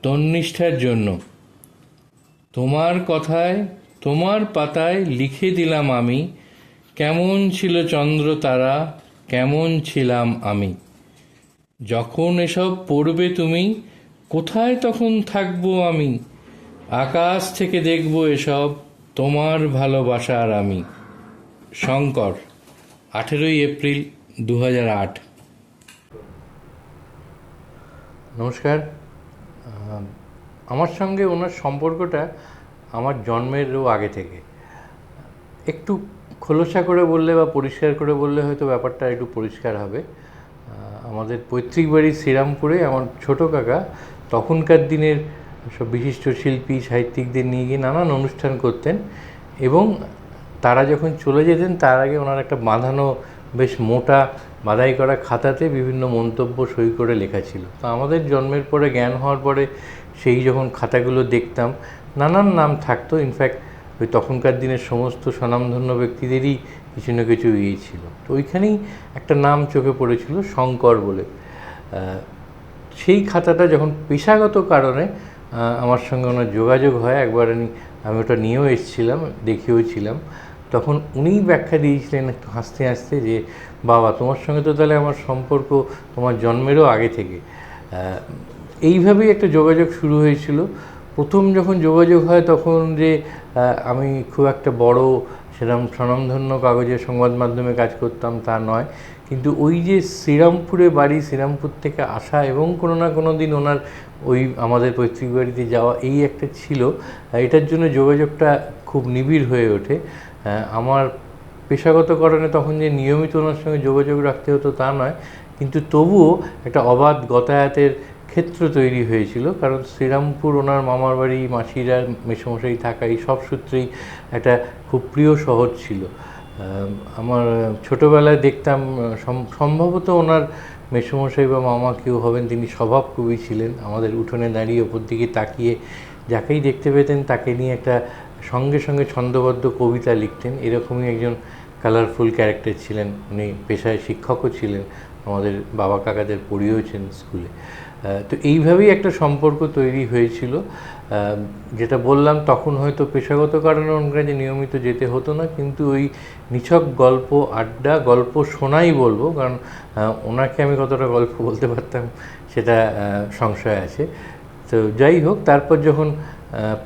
তন্নিষ্ঠার জন্য। তোমার কথায় তোমার পাতায় লিখে দিলাম আমি, কেমন ছিল চন্দ্র তারা, কেমন ছিলাম আমি। যখন এসব পড়বে তুমি, কোথায় তখন থাকবো আমি, আকাশ থেকে দেখব এসব তোমার ভালোবাসার আমি। শঙ্কর, 18ই এপ্রিল 2008। নমস্কার। আমার সঙ্গে ওনার সম্পর্কটা আমার জন্মেরও আগে থেকে। একটু খোলসা করে বললে বা পরিষ্কার করে বললে হয়তো ব্যাপারটা একটু পরিষ্কার হবে। আমাদের পৈতৃক বাড়ি শ্রীরামপুরে আমার ছোটো কাকা তখনকার দিনের সব বিশিষ্ট শিল্পী সাহিত্যিকদের নিয়ে গিয়ে নানান অনুষ্ঠান করতেন, এবং তারা যখন চলে যেতেন তার আগে ওনার একটা বাঁধানো বেশ মোটা বাঁধাই করা খাতাতে বিভিন্ন মন্তব্য সই করে লেখা ছিল। তো আমাদের জন্মের পরে, জ্ঞান হওয়ার পরে সেই যখন খাতাগুলো দেখতাম, নানান নাম থাকতো। ইনফ্যাক্ট ওই তখনকার দিনের সমস্ত স্বনামধন্য ব্যক্তিদেরই কিছু না কিছু ছিল। তো ওইখানেই একটা নাম চোখে পড়েছিল, শঙ্কর বলে। সেই খাতাটা যখন পেশাগত কারণে আমার সঙ্গে ওনার যোগাযোগ হয়, একবার আমি ওটা নিয়েও এসেছিলাম, দেখিয়েও ছিলাম, তখন উনিই ব্যাখ্যা দিয়েছিলেন একটু হাসতে হাসতে যে, বাবা, তোমার সঙ্গে তো তাহলে আমার সম্পর্ক তোমার জন্মেরও আগে থেকে। এইভাবেই একটা যোগাযোগ শুরু হয়েছিল। প্রথম যখন যোগাযোগ হয় তখন যে আমি খুব একটা বড় সেরকম স্বনামধন্য কাগজের সংবাদ মাধ্যমে কাজ করতাম তা নয়, কিন্তু ওই যে শ্রীরামপুরে বাড়ি, শ্রীরামপুর থেকে আসা এবং কোনো না কোনো দিন ওনার ওই আমাদের পৈতৃক বাড়িতে যাওয়া, এই একটা ছিল। এটার জন্য যোগাযোগটা খুব নিবিড় হয়ে ওঠে। আমার পেশাগত কারণে তখন যে নিয়মিত ওনার সঙ্গে যোগাযোগ রাখতে হতো তা নয়, কিন্তু তবুও একটা অবাধ গতায়াতের ক্ষেত্র তৈরি হয়েছিল। কারণ শ্রীরামপুর ওনার মামার বাড়ি, মাসিরা, মেসমশাই থাকা, এই সব সূত্রেই একটা খুব প্রিয় শহর ছিল। আমার ছোটোবেলায় দেখতাম, সম্ভবত ওনার মেসমশাই বা মামা কেউ হবেন, তিনি স্বভাব কবি ছিলেন। আমাদের উঠোনে দাঁড়িয়ে ওপর দিকে তাকিয়ে যাকেই দেখতে পেতেন তাকে নিয়ে একটা সঙ্গে সঙ্গে ছন্দবদ্ধ কবিতা লিখতেন। এরকমই একজন কালারফুল ক্যারেক্টার ছিলেন। উনি পেশায় শিক্ষকও ছিলেন, আমাদের বাবা কাকাদের পড়িয়েওছেন স্কুলে। তো এইভাবেই একটা সম্পর্ক তৈরি হয়েছিল। যেটা বললাম, তখন হয়তো পেশাগত কারণে ওনার কাছে নিয়মিত যেতে হতো না, কিন্তু ওই নিছক গল্প আড্ডা, গল্প শোনাই বলবো, কারণ ওনাকে আমি কতটা গল্প বলতে পারতাম সেটা সংশয় আছে। তো যাই হোক, তারপর যখন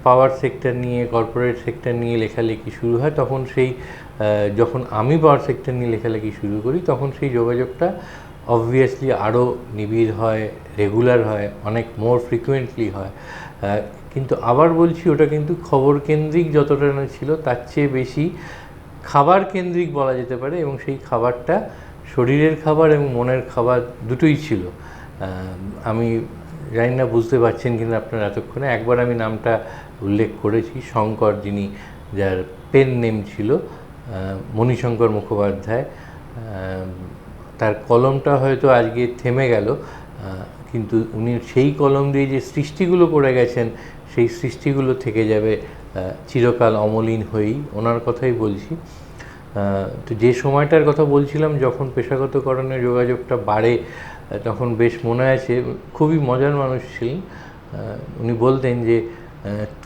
পাওয়ার সেক্টর নিয়ে, কর্পোরেট সেক্টর নিয়ে লেখালেখি শুরু হয়, তখন যখন আমি পাওয়ার সেক্টর নিয়ে লেখালেখি শুরু করি, তখন সেই যোগাযোগটা অবভিয়াসলি আরও নিবিড় হয়, রেগুলার হয়, অনেক মোর ফ্রিকুয়েন্টলি হয়। কিন্তু আবার বলছি, ওটা কিন্তু খবর কেন্দ্রিক যতটা না ছিল, তার চেয়ে বেশি খাবার কেন্দ্রিক বলা যেতে পারে, এবং সেই খাবারটা শরীরের খাবার এবং মনের খাবার দুটোই ছিল। আমি জানি না বুঝতে পারছেন কিনা আপনারা এতক্ষণে, একবার আমি নামটা উল্লেখ করেছি, শঙ্কর, যার পেন নেম ছিল মণিশঙ্কর মুখোপাধ্যায়। তার কলমটা হয়তো আজকে থেমে গেল, কিন্তু উনি সেই কলম দিয়ে যে সৃষ্টিগুলো করে গেছেন, সেই সৃষ্টিগুলো থেকে যাবে চিরকাল অমলিন হয়েই। ওনার কথাই বলছি। তো যে সময়টার কথা বলছিলাম, যখন পেশাগত কারণে যোগাযোগটা বাড়ে, তখন বেশ মনে আছে, খুবই মজার মানুষ ছিলেন। উনি বলতেন যে,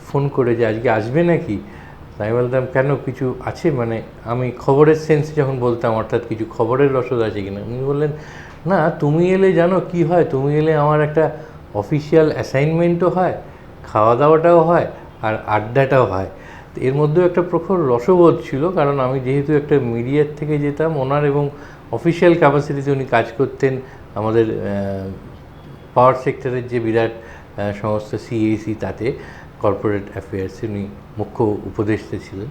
ফোন করে যে আজকে আসবে নাকি। আমি বলতাম, কেন, কিছু আছে? মানে আমি খবরের সেন্সে যখন বলতাম, অর্থাৎ কিছু খবরের রসদ আছে কিনা। উনি বললেন, না, তুমি এলে জানো কি হয়, তুমি এলে আমার একটা অফিসিয়াল অ্যাসাইনমেন্টও হয়, খাওয়া দাওয়াটাও হয়, আর আড্ডাটাও হয়। তো এর মধ্যেও একটা প্রখর রসবোধ ছিল, কারণ আমি যেহেতু একটা মিডিয়ার থেকে যেতাম, ওনার এবং অফিসিয়াল ক্যাপাসিটিতে উনি কাজ করতেন আমাদের পাওয়ার সেক্টরের যে বিরাট সংস্থা সিএসি, তাতে কর্পোরেট অ্যাফেয়ার্সে উনি মুখ্য উপদেষ্টা ছিলেন।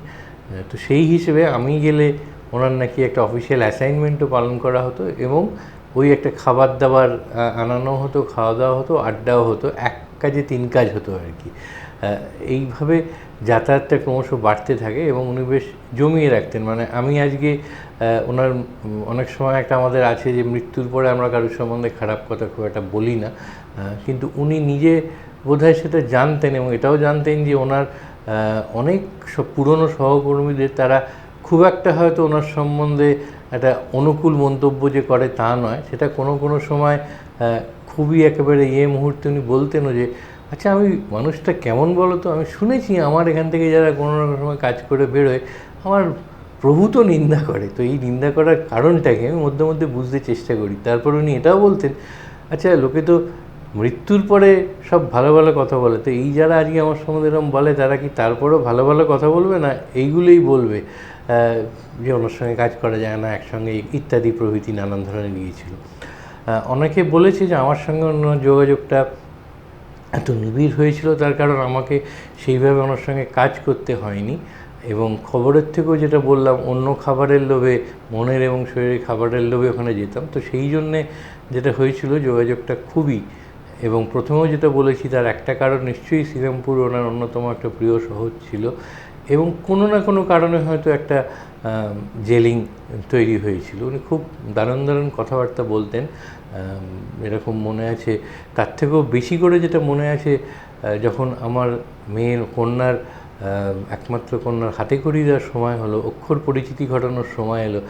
তো সেই হিসেবে আমি গেলে ওনার নাকি একটা অফিসিয়াল অ্যাসাইনমেন্টও পালন করা হতো, এবং ওই একটা খাবার দাবার আনানো হতো, খাওয়া দাওয়া হতো, আড্ডাও হতো, এক কাজে তিন কাজ হতো আর কি। এইভাবে যাতায়াতটা ক্রমশ বাড়তে থাকে, এবং উনি বেশ জমিয়ে রাখতেন। মানে আমি আজকে ওনার অনেক সময় একটা আমাদের আছে যে, মৃত্যুর পরে আমরা কারোর সম্বন্ধে খারাপ কথা খুব একটা বলি না, কিন্তু উনি নিজে বোধহয় সেটা জানতেন, এবং এটাও জানতেন যে ওনার অনেক পুরনো সহকর্মীদের, তারা খুব একটা হয়তো ওনার সম্বন্ধে একটা অনুকূল মন্তব্য যে করে তা নয়, সেটা কোনো কোনো সময় খুবই একেবারে মুহূর্তে উনি বলতেনও যে, আচ্ছা, আমি মানুষটা কেমন বলো তো, আমি শুনেছি আমার এখান থেকে যারা কোনো না কোনো সময় কাজ করে বেরোয় আমার প্রভূত নিন্দা করে। তো এই নিন্দা করার কারণটাকে আমি মধ্যে মধ্যে বুঝতে চেষ্টা করি। তারপর উনি এটাও বলতেন, আচ্ছা লোকে তো মৃত্যুর পরে সব ভালো ভালো কথা বলে, তো এই যারা আজকে আমার সম্বন্ধে এরকম বলে তারা কি তারপরেও ভালো ভালো কথা বলবে, না এইগুলোই বলবে যে ওনার সঙ্গে কাজ করা যায় না, একসঙ্গে ইত্যাদি প্রভৃতি নানান ধরনের গিয়েছিল। অনেকে বলেছে যে আমার সঙ্গে অন্য যোগাযোগটা এত নিবিড় হয়েছিল তার কারণ আমাকে সেইভাবে ওনার সঙ্গে কাজ করতে হয়নি, এবং খবরের থেকেও যেটা বললাম অন্য খাবারের লোভে, মনের এবং শরীরের খাবারের লোভে ওখানে যেতাম। তো সেই জন্যে যেটা হয়েছিল যোগাযোগটা খুবই, এবং প্রথমেও যেটা বলেছি তার একটা কারণ নিশ্চয়ই শ্রীরামপুর ওনার অন্যতম একটা প্রিয় শহর ছিল, এবং কোনো না কোনো কারণে হয়তো একটা জেলিং তৈরি হয়েছিল। উনি খুব দারুণ দারুণ কথাবার্তা বলতেন, এরকম মনে আছে। তার থেকেও বেশি করে যেটা মনে আছে, যখন আমার মেয়ের কন্যার একমাত্র কন্যার হাতে খড়ি দেওয়ার সময় হলো, অক্ষর পরিচিতি ঘটানোর সময় এলো,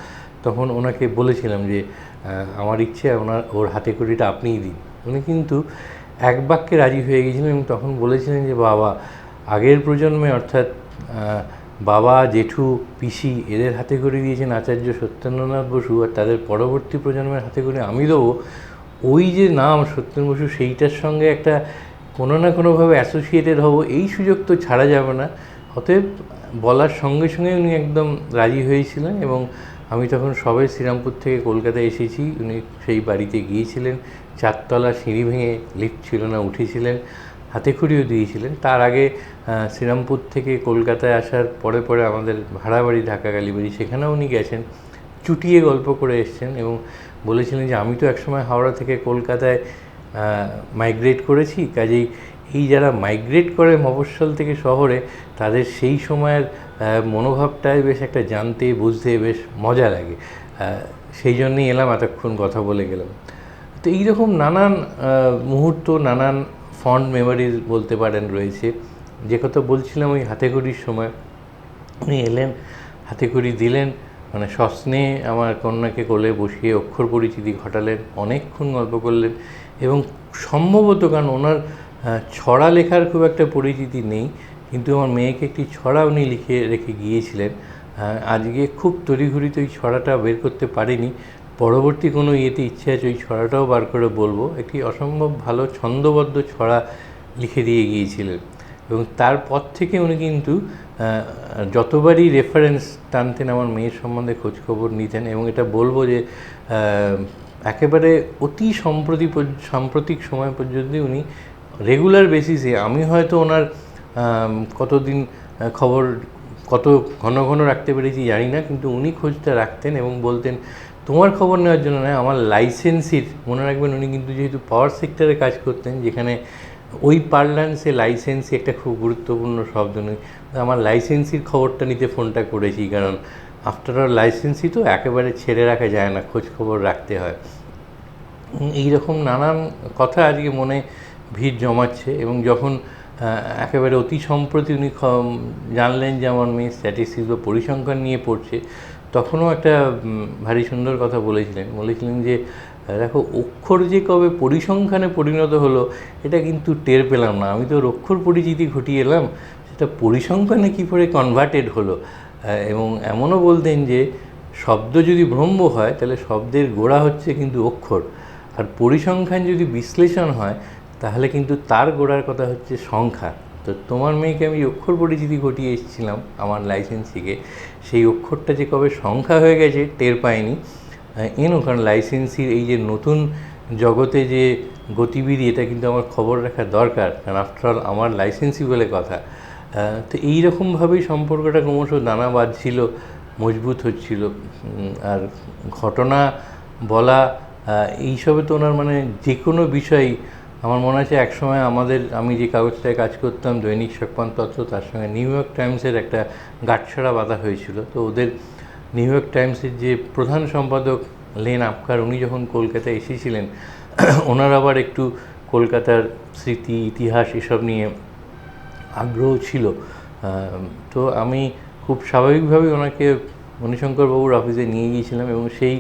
তখন ওনাকে বলেছিলাম যে আমার ইচ্ছে ওর হাতে খড়িটা আপনিই দিন। উনি কিন্তু এক বাক্যে রাজি হয়ে গিয়েছিলেন, এবং তখন বলেছিলেন যে বাবা, আগের প্রজন্মে অর্থাৎ বাবা, জেঠু, পিসি এদের হাতে করে দিয়েছেন আচার্য সত্যেন্দ্রনাথ বসু, আর তাদের পরবর্তী প্রজন্মের হাতে করে আমি দেবো। ওই যে নাম সত্যেন বসু, সেইটার সঙ্গে একটা কোনো না কোনোভাবে অ্যাসোসিয়েটেড হব, এই সুযোগ তো ছাড়া যাবে না। অতএব বলার সঙ্গে সঙ্গে উনি একদম রাজি হয়েছিলেন, এবং আমি তখন সবে শ্রীরামপুর থেকে কলকাতায় এসেছি। উনি সেই বাড়িতে গিয়েছিলেন, 4তলা সিঁড়ি ভেঙে, লিফট ছিল না, উঠেছিলেন, হাতেখড়িও দিয়েছিলেন। তার আগে শ্রীরামপুর থেকে কলকাতায় আসার পরে পরে আমাদের ভাড়া বাড়ি ঢাকা কালীবাড়ি, সেখানেও উনি গেছেন, চুটিয়ে গল্প করে এসছেন, এবং বলেছিলেন যে আমি তো একসময় হাওড়া থেকে কলকাতায় মাইগ্রেট করেছি, কাজেই এই যারা মাইগ্রেট করে মফস্বল থেকে শহরে, তাদের সেই সময়ের মনোভাবটাই বেশ একটা জানতে বুঝতে বেশ মজা লাগে। সেই জন্যই এলাম, এতক্ষণ কথা বলে গেলাম। তো এইরকম নানান মুহূর্ত, নানান ফন্ড মেমোরিজ বলতে পারেন রয়েছে। যে কথা বলছিলাম ওই হাতেখড়ির সময়, উনি এলেন, হাতেখড়ি দিলেন, মানে সস্নেহে আমার কন্যাকে কোলে বসিয়ে অক্ষর পরিচিতি ঘটালেন, অনেকক্ষণ গল্প করলেন, এবং সম্ভবত, কারণ ওনার ছড়া লেখার খুব একটা পরিচিতি নেই, কিন্তু আমার মেয়েকে একটি ছড়া উনি লিখে রেখে গিয়েছিলেন। আজকে খুব তড়িঘড়িতে ওই ছড়াটা বের করতে পারিনি, পরবর্তী কোনো ইয়েতে ইচ্ছে আছে ওই ছড়াটাও বার করে বলবো। একটি অসম্ভব ভালো ছন্দবদ্ধ ছড়া লিখে দিয়ে গিয়েছিলেন, এবং তারপর থেকে উনি কিন্তু যতবারই রেফারেন্স টানতেন আমার মেয়ের সম্বন্ধে খোঁজখবর নিতেন, এবং এটা বলবো যে একেবারে অতি সাম্প্রতিক সময় পর্যন্ত উনি রেগুলার বেসিসে, আমি হয়তো ওনার কতদিন খবর কত ঘন ঘন রাখতে পেরেছি জানি না, কিন্তু উনি খোঁজটা রাখতেন এবং বলতেন তোমার খবর নেওয়ার জন্য নয়, আমার লাইসেন্সির, মনে রাখবেন উনি কিন্তু যেহেতু পাওয়ার সেক্টরে কাজ করতেন, যেখানে ওই পার্লান্সে লাইসেন্সি একটা খুব গুরুত্বপূর্ণ শব্দ নয়, আমার লাইসেন্সির খবরটা নিতে ফোনটা করেছি, কারণ আফটার অল লাইসেন্সি তো একেবারে ছেড়ে রাখা যায় না, খোঁজ খবর রাখতে হয়। এইরকম নানান কথা আজকে মনে ভিড় জমাচ্ছে, এবং যখন একেবারে অতি সম্প্রতি উনি জানলেন যে আমার মেয়ে স্ট্যাটিস্টিক্স বা পরিসংখ্যান নিয়ে পড়ছে, তখনও একটা ভারী সুন্দর কথা বলেছিলেন যে দেখো, অক্ষর যে কবে পরিসংখ্যানে পরিণত হলো এটা কিন্তু টের পেলাম না, আমি তো অক্ষর পরিচিতি ঘটিয়ে এলাম, সেটা পরিসংখ্যানে কী করে কনভার্টেড হলো। এবং এমনও বলতেন যে শব্দ যদি ব্রহ্ম হয় তাহলে শব্দের গোড়া হচ্ছে কিন্তু অক্ষর, আর পরিসংখ্যান যদি বিশ্লেষণ হয় তাহলে কিন্তু তার গোড়ার কথা হচ্ছে সংখ্যা। তো তোমার মেয়েকে আমি অক্ষর পরিচিতি ঘটিয়ে এসেছিলাম আমার লাইসেন্সিকে, সেই অক্ষরটা যে কবে সংখ্যা হয়ে গেছে টের পাইনি। কারণ লাইসেন্সির এই যে নতুন জগতে যে গতিবিধি, এটা কিন্তু আমার খবর রাখা দরকার, কারণ আফটারঅল আমার লাইসেন্সি বলে কথা। তো এইরকমভাবেই সম্পর্কটা ক্রমশ দানা বাঁধছিল, মজবুত হচ্ছিল। আর ঘটনা বলা এইসবে তো ওনার মানে যে কোনো বিষয়ই, আমার মনে আছে একসময় আমি যে কাগজটায় কাজ করতাম দৈনিক সোপানপত্র, তার সঙ্গে নিউ ইয়র্ক টাইমসের একটা গাঁটছড়া বাঁধা হয়েছিল। তো ওদের নিউ ইয়র্ক টাইমসের যে প্রধান সম্পাদক লেন আপকার, উনি যখন কলকাতায় এসেছিলেন, ওনার আবার একটু কলকাতার স্মৃতি, ইতিহাস এসব নিয়ে আগ্রহ ছিল। তো আমি খুব স্বাভাবিকভাবেই ওনাকে মণিশঙ্করবাবুর অফিসে নিয়ে গিয়েছিলাম, এবং সেই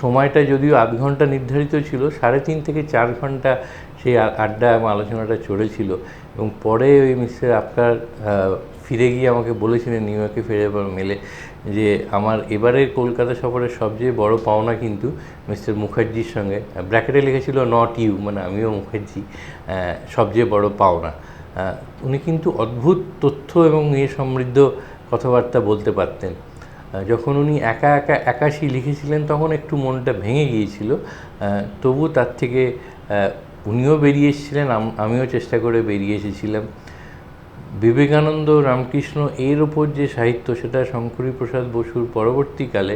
সময়টা যদিও 8 ঘন্টা নির্ধারিত ছিল, 3.5 থেকে 4 ঘন্টা সেই আড্ডা এবং আলোচনাটা চলেছিল। এবং পরে ওই মিস্টার আফতার ফিরে গিয়ে আমাকে বলেছিলেন নিউ ইয়র্কে ফিরে মেলে যে আমার এবারের কলকাতা সফরের সবচেয়ে বড় পাওনা কিন্তু মিস্টার মুখার্জির সঙ্গে, ব্র্যাকেটে লিখেছিল নট ইউ, মানে আমিও মুখার্জি, সবচেয়ে বড় পাওনা। উনি কিন্তু অদ্ভুত তথ্য এবং সমৃদ্ধ কথাবার্তা বলতে পারতেন। যখন উনি একাশি লিখেছিলেন তখন একটু মনটা ভেঙে গিয়েছিল, তবু তার থেকে উনিও বেরিয়ে এসেছিলেন, আমিও চেষ্টা করে বেরিয়ে এসেছিলাম। বিবেকানন্দ, রামকৃষ্ণ এর ওপর যে সাহিত্য, সেটা শঙ্করী প্রসাদ বসুর পরবর্তীকালে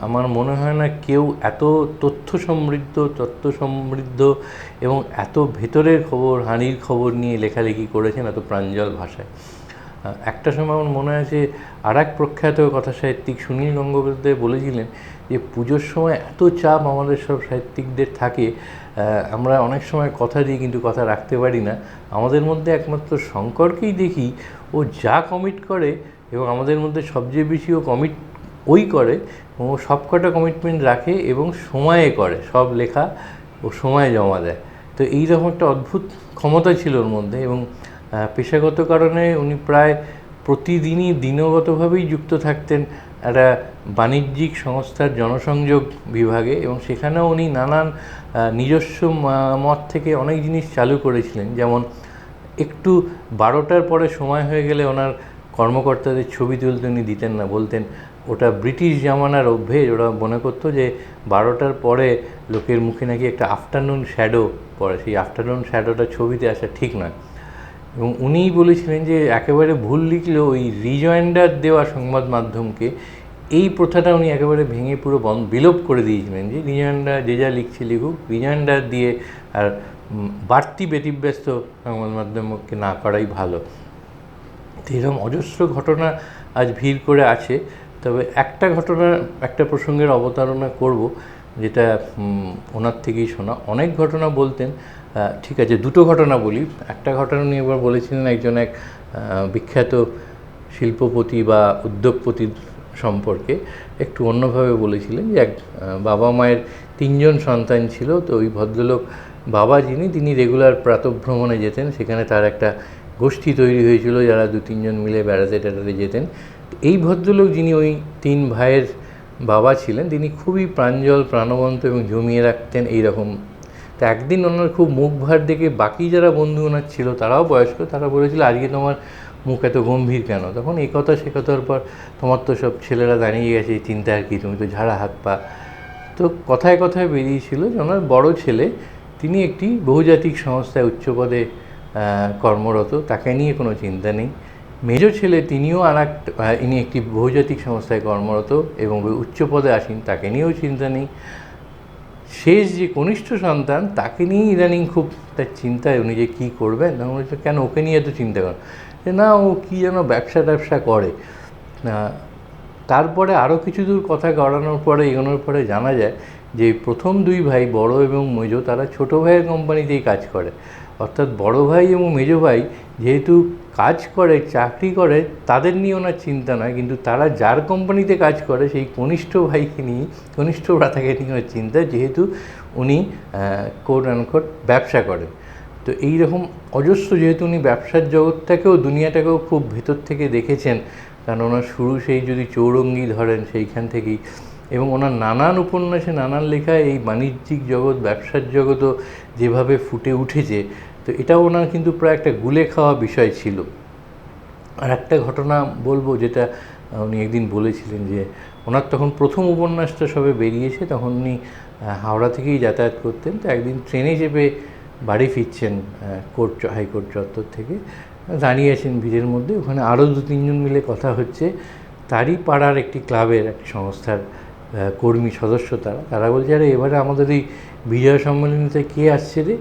আমার মনে হয় না কেউ এত তথ্য সমৃদ্ধ এবং এত ভেতরের খবর, হানির খবর নিয়ে লেখালেখি করেছেন এত প্রাঞ্জল ভাষায়। একটা সময় আমার মনে আছে আর এক প্রখ্যাত কথাসাহিত্যিক সুনীল গঙ্গোপাধ্যায় বলেছিলেন যে পুজোর সময় এত চাপ আমাদের সব সাহিত্যিকদের থাকে, আমরা অনেক সময় কথা দিই কিন্তু কথা রাখতে পারি না। আমাদের মধ্যে একমাত্র শঙ্করকেই দেখি, ও যা কমিট করে এবং আমাদের মধ্যে সবচেয়ে বেশি ও কমিট ওই করে, ও সব কটা কমিটমেন্ট রাখে এবং সময়ে করে, সব লেখা ও সময়ে জমা দেয়। তো এইরকম একটা অদ্ভুত ক্ষমতা ছিল ওর মধ্যে। এবং পেশাগত কারণে উনি প্রায় প্রতিদিনই দিনগতভাবেই যুক্ত থাকতেন একটা বাণিজ্যিক সংস্থার জনসংযোগ বিভাগে, এবং সেখানেও উনি নানান নিজস্ব মত থেকে অনেক জিনিস চালু করেছিলেন। যেমন একটু 12টার পরে সময় হয়ে গেলে ওনার কর্মকর্তাদের ছবি তুলতে উনি দিতেন না, বলতেন ওটা ব্রিটিশ জামানার অভ্যেস। ওরা মনে করতো যে 12টার পরে লোকের মুখে নাকি একটা আফটারনুন শ্যাডো পড়ে, সেই আফটারনুন শ্যাডোটা ছবিতে আসা ঠিক নয়। এবং উনিই বলেছিলেন যে একেবারে ভুল লিখলেও ওই রিজয়েন্ডার দেওয়া সংবাদ মাধ্যমকে, এই প্রথাটা উনি একেবারে ভেঙে পুরো বিলোপ করে দিয়েছিলেন যে রিজয়েন্ডার যে যা লিখছে লিখুক, রিজয়েন্ডার দিয়ে আর বাড়তি ব্যতিব্যস্ত সংবাদ মাধ্যমকে না করাই ভালো। তো এরকম অজস্র ঘটনা আজ ভিড় করে আছে। তবে একটা প্রসঙ্গের অবতারণা করব, যেটা ওনার থেকেই শোনা। অনেক ঘটনা বলতেন, ঠিক আছে দুটো ঘটনা বলি। একটা ঘটনা নিয়ে এবার বলেছিলেন এক বিখ্যাত শিল্পপতি বা উদ্যোগপতির সম্পর্কে, একটু অন্যভাবে বলেছিলেন যে এক বাবা মায়ের 3জন সন্তান ছিল। তো ওই ভদ্রলোক বাবা তিনি রেগুলার প্রাতঃভ্রমণে যেতেন, সেখানে তার একটা গোষ্ঠী তৈরি হয়েছিল যারা 2-3জন মিলে বেড়াতে যেতেন। এই ভদ্রলোক যিনি ওই 3 ভাইয়ের বাবা ছিলেন, তিনি খুবই প্রাঞ্জল, প্রাণবন্ত এবং জমিয়ে রাখতেন এইরকম। তো একদিন ওনার খুব মুখ ভার দেখে বাকি যারা বন্ধু ওনার ছিল, তারাও বয়স্ক, তারা বলেছিল আজকে তোমার মুখ এত গম্ভীর কেন? তখন এই কথা সে কথার পর, তোমার তো সব ছেলেরা দাঁড়িয়ে গেছে, চিন্তা আর কি, তুমি তো ঝাড়া হাত পা। তো কথায় কথায় বেরিয়েছিল যে ওনার বড় ছেলে তিনি একটি বহুজাতিক সংস্থায় উচ্চ পদে কর্মরত, তাকে নিয়ে কোনো চিন্তা নেই। মেজ ছেলে তিনিও ইনি একটি বহুজাতিক সংস্থায় কর্মরত এবং উচ্চ পদে আসেন, তাকে নিয়েও চিন্তা নেই। শেষ যে কনিষ্ঠ সন্তান, তাকে নিয়েই ইদানিং খুব তার চিন্তায়, উনি যে কী করবেন। তখন বলছে কেন, ওকে নিয়ে এত চিন্তা করেন? যে না, ও কী যেন ব্যবসা করে। তারপরে আরও কিছু দূর কথা এগোনোর পরে জানা যায় যে প্রথম 2 ভাই, বড় এবং মেজ, তারা ছোটো ভাইয়ের কোম্পানিতেই কাজ করে। অর্থাৎ বড় ভাই এবং মেজ ভাই যেহেতু কাজ করে, চাকরি করে, তাদের নিয়ে ওনার চিন্তা নয়, কিন্তু তারা যার কোম্পানিতে কাজ করে সেই কনিষ্ঠ ভাইকে নিয়ে, কনিষ্ঠ ভ্রাতাকে নিয়ে ওনার চিন্তা, যেহেতু উনি কোট অ্যান্ড ব্যবসা করেন। তো এইরকম অজস্র, যেহেতু উনি ব্যবসার জগৎটাকেও, দুনিয়াটাকেও খুব ভেতর থেকে দেখেছেন, কারণ ওনার শুরু সেই যদি চৌরঙ্গি ধরেন সেইখান থেকেই, এবং ওনার নানান উপন্যাসে, নানান লেখায় এই বাণিজ্যিক জগৎ, ব্যবসার জগৎও যেভাবে ফুটে উঠেছে, তো এটাও ওনার কিন্তু প্রায় একটা গুলে খাওয়া বিষয় ছিল। আর একটা ঘটনা বলবো, যেটা উনি একদিন বলেছিলেন যে ওনার তখন প্রথম উপন্যাসটা সবে বেরিয়েছে, তখন উনি হাওড়া থেকেই যাতায়াত করতেন। তো একদিন ট্রেনে চেপে বাড়ি ফিরছেন হাইকোর্ট চত্বর থেকে, দাঁড়িয়ে আছেন ভিড়ের মধ্যে, ওখানে আরও 2-3জন মিলে কথা হচ্ছে। তারই পাড়ার একটি ক্লাবের, একটি সংস্থার কর্মী সদস্য, তারা বলছে আরে এবারে আমাদের এই বিজয় সম্মেলনীতে কে আসছে রে?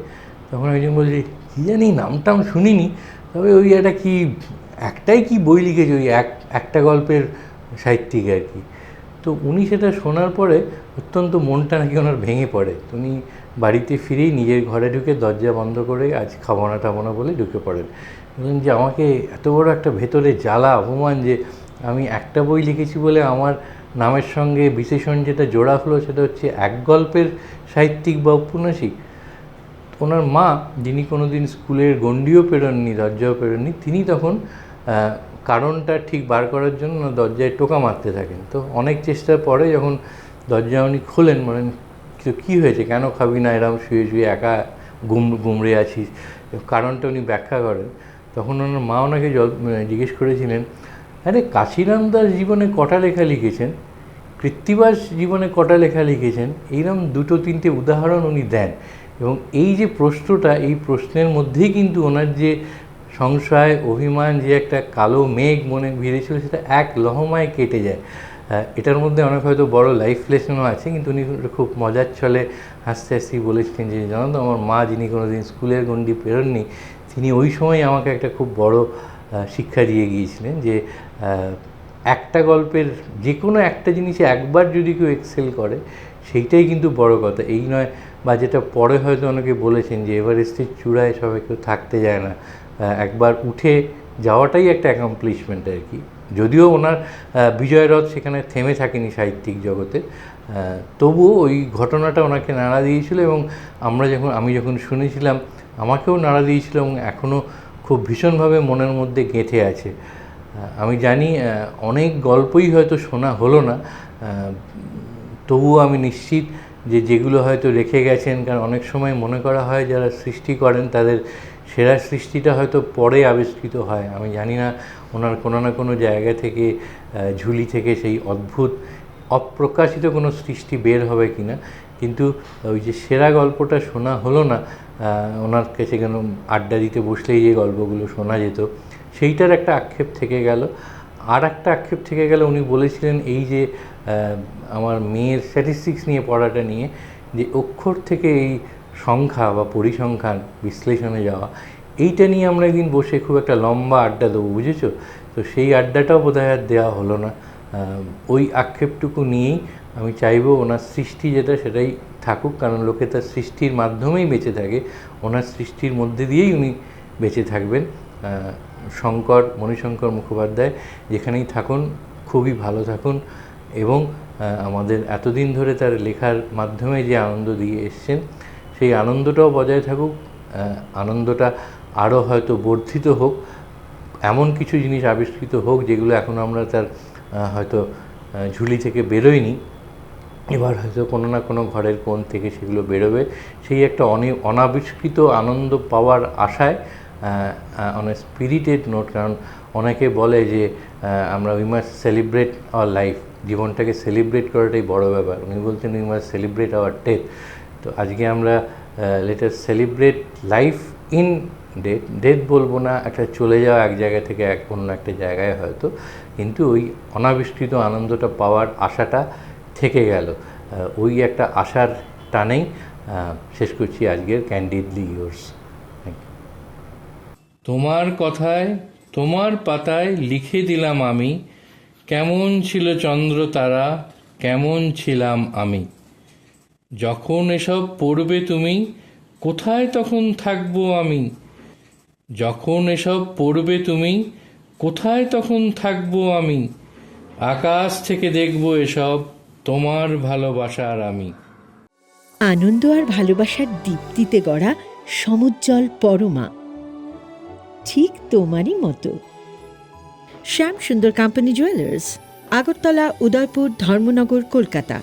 তখন একজন বলছে কী জানি, নামটাম শুনিনি, তবে ওই একটাই কি বই লিখেছে, ওই একটা গল্পের সাহিত্যিক আর কি। তো উনি সেটা শোনার পরে অত্যন্ত মনটা নাকি ওনার ভেঙে পড়ে। উনি বাড়িতে ফিরেই নিজের ঘরে ঢুকে দরজা বন্ধ করে আজ খাবো না বলে ঢুকে পড়েন। বললেন যে আমাকে এত বড় একটা ভেতরে জ্বালা, অপমান, যে আমি একটা বই লিখেছি বলে আমার নামের সঙ্গে বিশেষণ যেটা জোড়া হলো সেটা হচ্ছে এক গল্পের সাহিত্যিক বা ঔপন্যাসিক। ওনার মা, যিনি কোনো দিন স্কুলের গণ্ডিও পেরোননি, দরজাও পেরোননি, তিনি তখন কারণটা ঠিক বার করার জন্য দরজায় টোকা মারতে থাকেন। তো অনেক চেষ্টার পরে যখন দরজা উনি খোলেন, বলেন কী হয়েছে, কেন খাবি না, এরকম শুয়ে শুয়ে একা গুমড়ে আছিস, কারণটা উনি ব্যাখ্যা করেন। তখন ওনার মা ওনাকে জিজ্ঞেস করেছিলেন, আরে কাশিরাম দাস জীবনে কটা লেখা লিখেছেন, কৃত্তিবাস জীবনে কটা লেখা লিখেছেন, এইরকম 2-3টে উদাহরণ উনি দেন। এবং এই যে প্রশ্নটা, এই প্রশ্নের মধ্যেই কিন্তু ওনার যে সংশয়, অভিমান, যে একটা কালো মেঘ মনে ভিড়েছিল, সেটা এক লহমায় কেটে যায়। এটার মধ্যে অনেক হয়তো বড় লাইফ লেসনও আছে, কিন্তু উনি খুব মজার ছলে হাসতে হাসতেই বলেছিলেন যে, জানো তো আমার মা, যিনি কোনো দিন স্কুলের গণ্ডি পেরোননি, তিনি ওই সময় আমাকে একটা খুব বড় শিক্ষা দিয়ে গিয়েছিলেন যে একটা গল্পের যে কোনো একটা জিনিসে একবার যদি কেউ এক্সেল করে, সেইটাই কিন্তু বড় কথা। এই নয়, বা যেটা পরে হয়তো অনেকে বলেছেন যে এভারেস্টের চূড়ায় সবাই কেউ থাকতে যায় না, একবার উঠে যাওয়াটাই একটা অ্যাকমপ্লিশমেন্ট আর কি। যদিও ওনার বিজয়রথ সেখানে থেমে থাকেনি সাহিত্যিক জগতে, তবুও ওই ঘটনাটা ওনাকে নাড়া দিয়েছিল। এবং আমি যখন শুনেছিলাম, আমাকেও নাড়া দিয়েছিল, এবং এখনও খুব ভীষণভাবে মনের মধ্যে গেঁথে আছে। আমি জানি অনেক গল্পই হয়তো শোনা হলো না, তবুও আমি নিশ্চিত যে যেগুলো হয়তো রেখে গেছেন, কারণ অনেক সময় মনে করা হয় যারা সৃষ্টি করেন তাদের সেরা সৃষ্টিটা হয়তো পরে আবিষ্কৃত হয়। আমি জানি না ওনার কোনো না কোনো জায়গা থেকে, ঝুলি থেকে সেই অদ্ভুত অপ্রকাশিত কোনো সৃষ্টি বের হবে কি না, কিন্তু ওই যে সেরা গল্পটা শোনা হলো না, ওনার কাছে কেন আড্ডা দিতে বসলেই যে গল্পগুলো শোনা যেত, সেইটার একটা আক্ষেপ থেকে গেল। আর একটা আক্ষেপ থেকে গেল, উনি বলেছিলেন এই যে আমার মেয়ের স্ট্যাটিস্টিক্স নিয়ে পড়াটা নিয়ে, যে অক্ষর থেকে এই সংখ্যা বা পরিসংখ্যান বিশ্লেষণে যাওয়া, এইটা নিয়ে আমরা একদিন বসে খুব একটা লম্বা আড্ডা দেবো, বুঝেছো? তো সেই আড্ডাটাও বোধহয় আর দেওয়া হলো না। ওই আক্ষেপটুকু নিয়েই আমি চাইবো ওনার সৃষ্টি যেটা, সেটাই থাকুক, কারণ লোকে তার সৃষ্টির মাধ্যমেই বেঁচে থাকে, ওনার সৃষ্টির মধ্যে দিয়েই উনি বেঁচে থাকবেন। মণিশঙ্কর মুখোপাধ্যায় যেখানেই থাকুন, খুবই ভালো থাকুন, এবং আমাদের এতদিন ধরে তার লেখার মাধ্যমে যে আনন্দ দিয়ে এসছেন, সেই আনন্দটাও বজায় থাকুক, আনন্দটা আরও হয়তো বর্ধিত হোক, এমন কিছু জিনিস আবিষ্কৃত হোক যেগুলো এখন আমরা তার হয়তো ঝুলি থেকে বেরোয়নি, এবার হয়তো কোনো না কোনো ঘরের কোণ থেকে সেগুলো বেরোবে। সেই একটা অনাবিষ্কৃত আনন্দ পাওয়ার আশায়, অন এ স্পিরিটেড নোট, কারণ অনেকে বলে যে আমরা we must celebrate our life, জীবনটাকে সেলিব্রেট করাটাই বড় ব্যাপার। উনি বলছেন we must celebrate our death. তো আজকে আমরা let us celebrate life in death বলবো না, একটা চলে যাওয়া এক জায়গা থেকে অন্য একটা জায়গায় হয়তো, কিন্তু ওই অনাবিষ্কৃত আনন্দটা পাওয়ার আশাটা থেকে গেল। ওই একটা আশার টানেই শেষ করছি আজকের ক্যান্ডিডলি ইয়োর্স। তোমার কথায়, তোমার পাতায় লিখে দিলাম আমি, কেমন ছিল চন্দ্র তারা, কেমন ছিলাম আমি। যখন এসব পড়বে তুমি, কোথায় তখন থাকবো আমি। যখন এসব পড়বে তুমি, কোথায় তখন থাকবো আমি। আকাশ থেকে দেখবো এসব, তোমার ভালোবাসার আমি। আনন্দ আর ভালোবাসার দীপ্তিতে গড়া সমুজ্জ্বল পরমা, ঠিক তোমারই মতো। শ্যাম সুন্দর কোম্পানি জুয়েলার্স, আগরতলা, উদয়পুর, ধর্মনগর, কলকাতা।